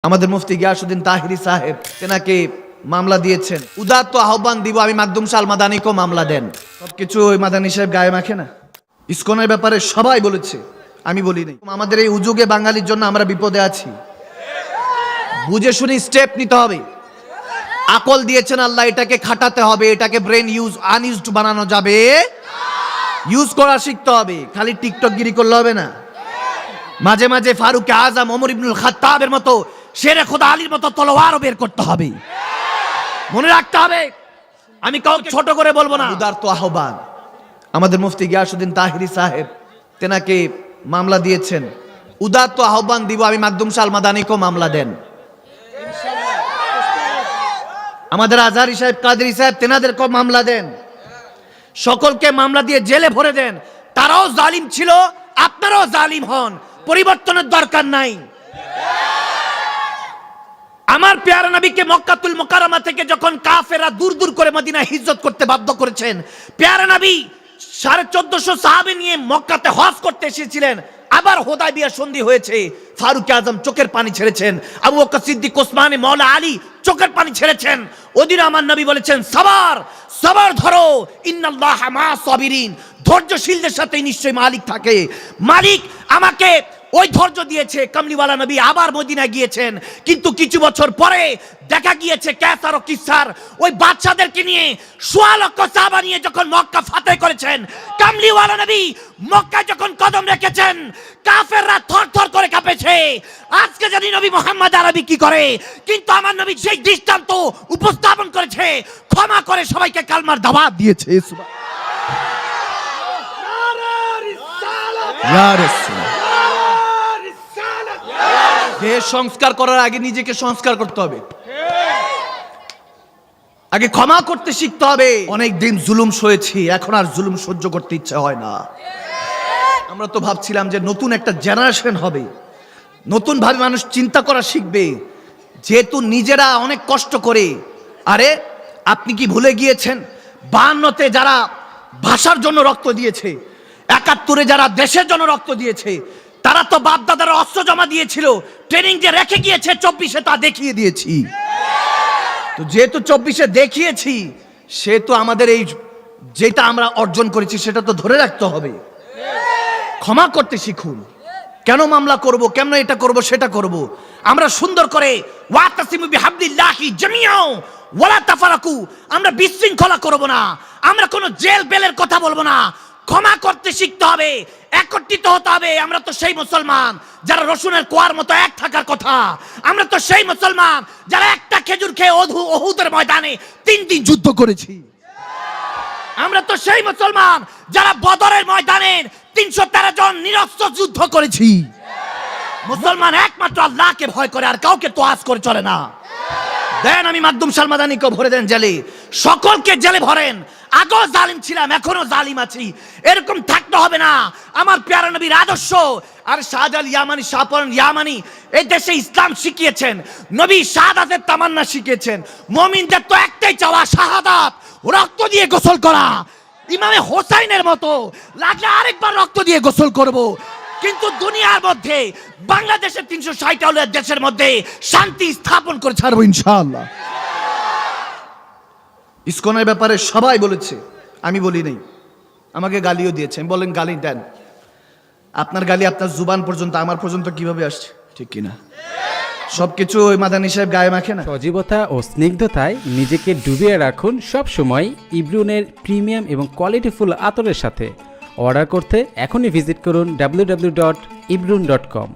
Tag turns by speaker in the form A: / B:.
A: আমাদের মুফতি গিয়াসউদ্দিন তাহিরি সাহেব তেনাকে মামলা দিয়েছেন। উদাত্ত আহ্বান দিব, আমি মাকদুম শাহ আল মাদানিকেও মামলা দেন। সবকিছু ওই মাদানি সাহেব গায়ে মাখে না। ইসকনের ব্যাপারে সবাই বলেছে, আমি বলি নাই। আমাদের এই উজুগে বাঙালির জন্য আমরা বিপদে আছি, বুঝে শুনে স্টেপ নিতে হবে। আকল দিয়েছেন আল্লাহ, এটাকে খাটাতে হবে, এটাকে ব্রেন ইউজ আনইউজড বানানো যাবে, ইউজ করা শিখতে হবে। খালি টিকটক গিরি করলে হবে না। মাঝে মাঝে ফারুক আজম, ওমর ইবনুল খাত্তাবের মতো, শেরে খোদা আলীর মতো তলোয়ারও বের করতে হবে, মনে রাখতে হবে। আমি কাউকে ছোট করে বলবো না। উদারত আহ্বান, আমাদের মুফতি গিয়াসউদ্দিন তাহিরি সাহেব তেনাকে মামলা দিয়েছেন। উদারত আহ্বান দিব, আমি মাকদুম শাহ আল মাদানিকেও মামলা দেন। আমাদের আজহারি সাহেব, কাদরি সাহেব, তেনাদেরকেও মামলা দেন। সকলকে মামলা দিয়ে জেলে ভরে দেন। তারাও জালিম ছিল, আপনারাও জালিম হন, পরিবর্তনের দরকার নাই। আমার পেয়ারা নবীকে মক্কাতুল মুকাররমা থেকে যখন কাফেররা দূর দূর করে মদিনায় হিজরত করতে বাধ্য করেছেন, পেয়ারা নবী 1450 সাহাবী নিয়ে মক্কাতে হজ করতে এসেছিলেন। আবার হুদায়বিয়া সন্ধি হয়েছে, ফারুক আজম চোখের পানি ছেড়েছেন, আবু বকর সিদ্দিক, ওসমান, মাওলা আলী চোখের পানি ছেড়েছেন। ওদিন আমার নবী বলেছেন, সবার সবার ধরো, ইন্নাল্লাহা মা সাবিরিন, ধৈর্যশীলদের সাথে নিশ্চয়ই মালিক থাকে। মালিক আমাকে ওই ধৈর্য দিয়েছে। কামলিওয়ালা নবী আবার মদিনায় গিয়েছেন, কিন্তু কিছু বছর পরে দেখা গিয়েছে ক্যাসার ও কিসার ওই বাদশাদেরকে নিয়ে 16 লক্ষ সাহাবা নিয়ে যখন মক্কা ফাতেহ করেছেন, কামলিওয়ালা নবী মক্কায় যখন কদম রেখেছেন, কাফেররা থরথর করে কাঁপেছে। আজকে জানি নবী মুহাম্মদ আরবি কি করে, কিন্তু আমার নবী সেই দৃষ্টান্ত উপস্থাপন করেছে, ক্ষমা করে সবাইকে কালমার দাওয়াত দিয়েছে। দেশ সংস্কার করার আগে নিজেকে সংস্কার করতে হবে, আগে ক্ষমা করতে শিখতে হবে। অনেক দিন জুলুম সয়েছি, এখন আর জুলুম সহ্য করতে ইচ্ছে হয় না। আমরা তো ভাবছিলাম যে নতুন একটা জেনারেশন হবে, নতুন ভাবে মানুষ চিন্তা করা শিখবে, যেহেতু নিজেরা অনেক কষ্ট করে। আরে আপনি কি ভুলে গিয়েছেন 52তে যারা ভাষার জন্য রক্ত দিয়েছে, 71-এ যারা দেশের জন্য রক্ত দিয়েছে, তারা তো বাপ দাদারা অস্ত্র জমা দিয়েছিল, ট্রেনিং যে রেখে গিয়েছে 24-এ তা দেখিয়ে দিয়েছি। তো যেহেতু 24-এ দেখিয়েছি, সেহেতু আমাদের এই যেটা আমরা অর্জন করেছি সেটা তো ধরে রাখতে হবে। ক্ষমা করতে শিখুন। কেন মামলা করব, কেন এটা করব সেটা করব, আমরা সুন্দর করে ওয়াতাসিমু বিহাবলিল্লাহি জামিআ ওয়ালা তাফারাকু, আমরা বিশৃঙ্খলা করব না, আমরা কোনো জেল বেলের কথা বলবো না। ক্ষমা করতে শিখতে হবে, একত্রিত হতে হবে। আমরা তো সেই মুসলমান যারা রসুনের কোয়ার মতো এক থাকার কথা। আমরা তো সেই মুসলমান যারা একটা খেজুর খেয়ে ওহুদের ময়দানে 3 দিন যুদ্ধ করেছি। আমরা তো সেই মুসলমান যারা বদরের ময়দানে 313 জন নিরস্ত্র যুদ্ধ করেছি। মুসলমান একমাত্র আল্লাহকে ভয় করে, আর কাউকে তোয়াজ করে চলে না। দেন আমি মাকদুম শাহ আল মাদানিকে ভরে দেন জেলে, সকলকে জেলে ভরেন। আগেও জালিম ছিলাম, এখনো জালিম আছি, এরকম থাকতে হবে না। আমার প্যারা নবীর আদর্শ আর শাহজালাল ইয়ামানি, শাহপরান ইয়ামানি এই দেশে ইসলাম শিখিয়েছেন, নবী শাহাদাতের তামান্না শিখিয়েছেন। মুমিনদের তো একটাই চাওয়া, শাহাদাত, রক্ত দিয়ে গোসল করা। ইমামে হোসাইনের মতো লাগলে আরেকবার রক্ত দিয়ে গোসল করব। কিন্তু দুনিয়ার মধ্যে বাংলাদেশের 360 দেশের মধ্যে শান্তি স্থাপন করে ছাড়বো ইনশাআল্লাহ। ইসকনের ব্যাপারে সবাই বলেছে, আমি বলি নাই। আমাকে গালিও দিয়েছে, বলেন গালি দেন, আপনার গালি আপনার জুবান পর্যন্ত, আমার পর্যন্ত কিভাবে আসছে, ঠিক কিনা? সবকিছু ওই মাদানি সাহেব গায়ে মাখে না।
B: সজীবতা ও স্নিগ্ধতায় নিজেকে ডুবিয়ে রাখুন সব সময় ইব্রুনের প্রিমিয়াম এবং কোয়ালিটিফুল আতরের সাথে। অর্ডার করতে এখনই ভিজিট করুন www.ibrun.com।